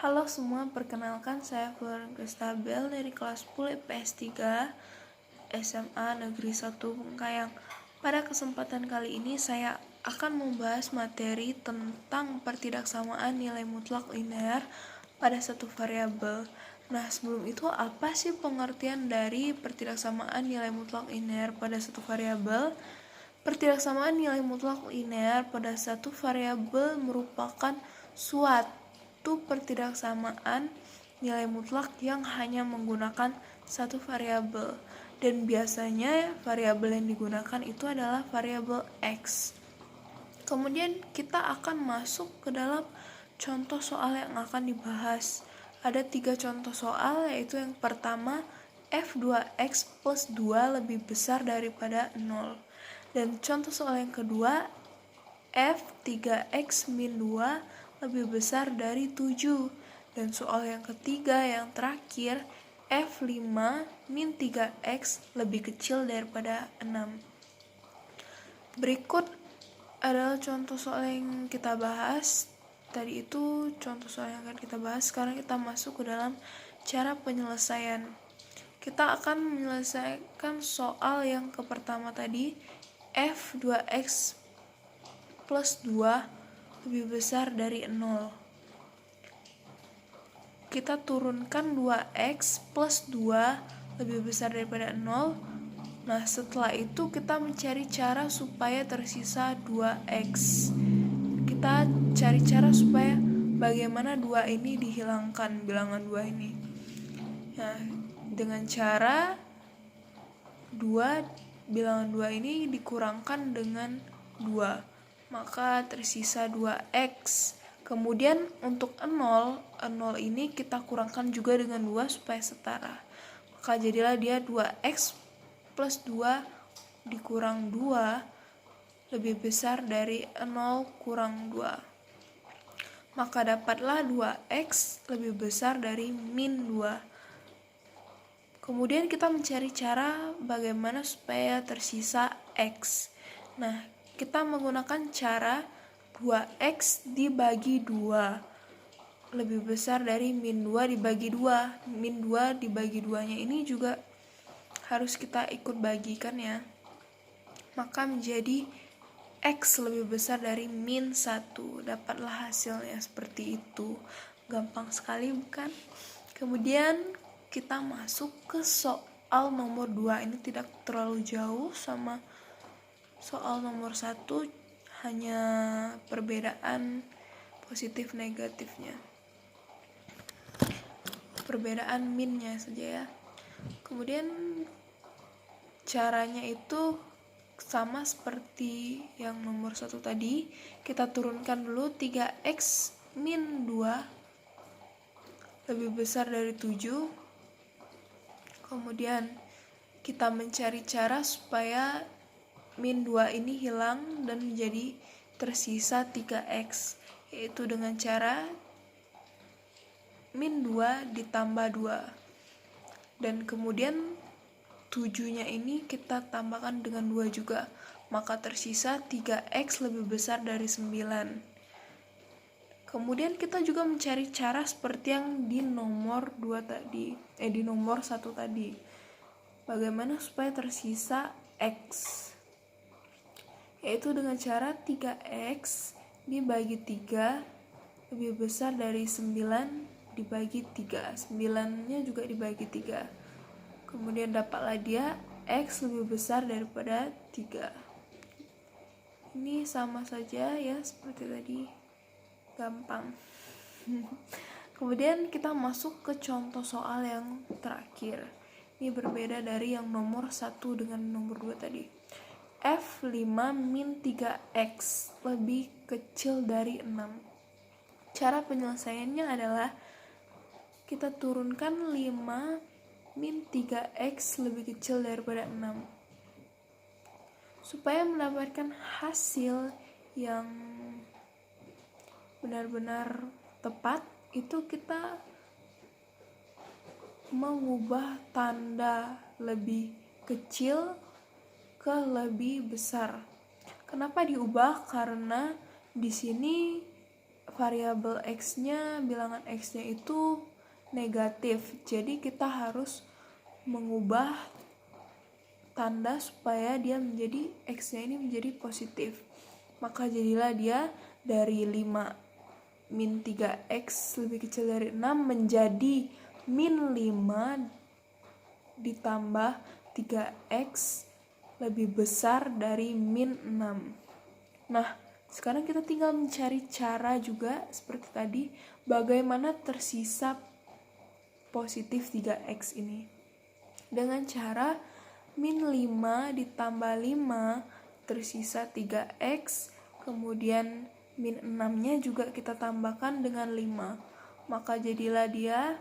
Halo semua, perkenalkan saya Florence Kristabel dari kelas 10 IPS 3 SMA Negeri 1 Bengkayang. Pada kesempatan kali ini saya akan membahas materi tentang pertidaksamaan nilai mutlak linear pada satu variabel. Nah, sebelum itu apa sih pengertian dari pertidaksamaan nilai mutlak linear pada satu variabel? Pertidaksamaan nilai mutlak linear pada satu variabel merupakan suatu pertidaksamaan nilai mutlak yang hanya menggunakan satu variabel, dan biasanya variabel yang digunakan itu adalah variabel X. Kemudian kita akan masuk ke dalam contoh soal yang akan dibahas. Ada 3 contoh soal, yaitu yang pertama f2x plus 2 lebih besar daripada 0. Dan contoh soal yang kedua f3x min 2 lebih besar dari 7. Dan soal yang ketiga yang terakhir f5 min 3x lebih kecil daripada 6. Berikut adalah contoh soal yang kita bahas. Tadi itu contoh soal yang akan kita bahas. Sekarang kita masuk ke dalam cara penyelesaian. Kita akan menyelesaikan soal yang pertama tadi, f2x plus 2 lebih besar dari 0. Kita turunkan 2x plus 2 lebih besar daripada 0. Nah, setelah itu kita mencari cara supaya tersisa 2x. Kita cari cara supaya bagaimana 2 ini dihilangkan, bilangan 2 ini. Nah, dengan cara bilangan 2 ini dikurangkan dengan 2, maka tersisa 2x. Kemudian untuk 0 ini kita kurangkan juga dengan 2 supaya setara. Maka jadilah dia 2x plus 2 dikurang 2 lebih besar dari 0 kurang 2. Maka dapatlah 2x lebih besar dari min 2. Kemudian kita mencari cara bagaimana supaya tersisa x. Nah, kita menggunakan cara 2x dibagi 2 lebih besar dari min 2 dibagi 2. Min 2 dibagi 2-nya ini juga harus kita ikut bagikan ya. Maka menjadi x lebih besar dari min 1. Dapatlah hasilnya seperti itu. Gampang sekali bukan? Kemudian kita masuk ke soal nomor 2. Ini tidak terlalu jauh sama soal nomor 1, hanya perbedaan positif negatifnya, perbedaan minnya saja ya. Kemudian caranya itu sama seperti yang nomor 1 tadi. Kita turunkan dulu 3x min 2 lebih besar dari 7. Kemudian kita mencari cara supaya min 2 ini hilang dan menjadi tersisa 3x, yaitu dengan cara min 2 ditambah 2. Dan kemudian 7-nya ini kita tambahkan dengan 2 juga, maka tersisa 3x lebih besar dari 9. Kemudian kita juga mencari cara seperti yang di nomor 2 tadi, di nomor 1 tadi. Bagaimana supaya tersisa x? Yaitu dengan cara 3x dibagi 3 lebih besar dari 9 dibagi 3. 9-nya juga dibagi 3. Kemudian dapatlah dia x lebih besar daripada 3. Ini sama saja ya seperti tadi. Gampang. Kemudian kita masuk ke contoh soal yang terakhir. Ini berbeda dari yang nomor 1 dengan nomor 2 tadi. f5 min 3x lebih kecil dari 6. Cara penyelesaiannya adalah kita turunkan 5 min 3x lebih kecil daripada 6. Supaya mendapatkan hasil yang benar-benar tepat, itu kita mengubah tanda lebih kecil ke lebih besar. Kenapa diubah? Karena di sini variabel x-nya, bilangan x-nya itu negatif. Jadi kita harus mengubah tanda supaya dia menjadi x-nya ini menjadi positif. Maka jadilah dia dari 5 min 3x lebih kecil dari 6 menjadi min 5 ditambah 3x lebih besar dari min 6. Nah, sekarang kita tinggal mencari cara juga seperti tadi, bagaimana tersisa positif 3x ini. Dengan cara min 5 ditambah 5 tersisa 3x, kemudian min 6-nya juga kita tambahkan dengan 5. Maka jadilah dia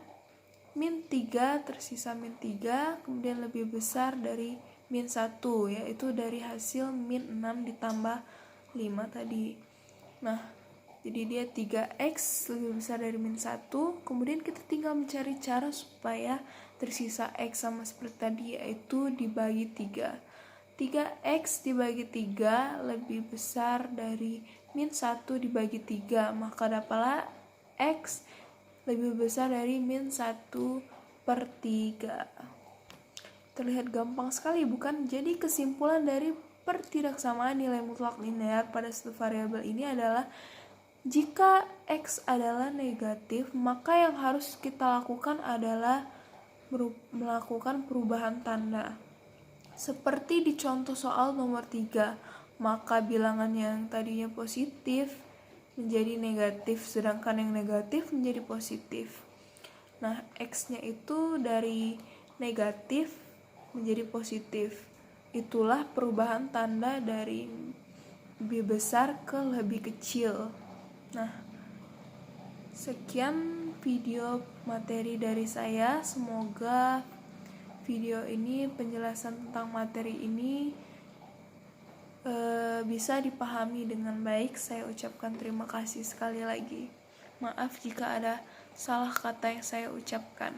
min 3 tersisa min 3, kemudian lebih besar dari min 1, yaitu dari hasil min 6 ditambah 5 tadi. Nah, jadi dia 3x lebih besar dari min 1. Kemudian kita tinggal mencari cara supaya tersisa x sama seperti tadi, yaitu dibagi 3. 3x dibagi 3 lebih besar dari min 1 dibagi 3. Maka dapatlah x lebih besar dari min 1/3. Terlihat gampang sekali, bukan? Jadi kesimpulan dari pertidaksamaan nilai mutlak linear pada satu variabel ini adalah jika x adalah negatif, maka yang harus kita lakukan adalah melakukan perubahan tanda. Seperti di contoh soal nomor 3, maka bilangan yang tadinya positif menjadi negatif, sedangkan yang negatif menjadi positif. Nah, x-nya itu dari negatif menjadi positif. Itulah perubahan tanda dari lebih besar ke lebih kecil. Nah, sekian video materi dari saya. Semoga video ini, penjelasan tentang materi ini bisa dipahami dengan baik. Saya ucapkan terima kasih sekali lagi. Maaf jika ada salah kata yang saya ucapkan.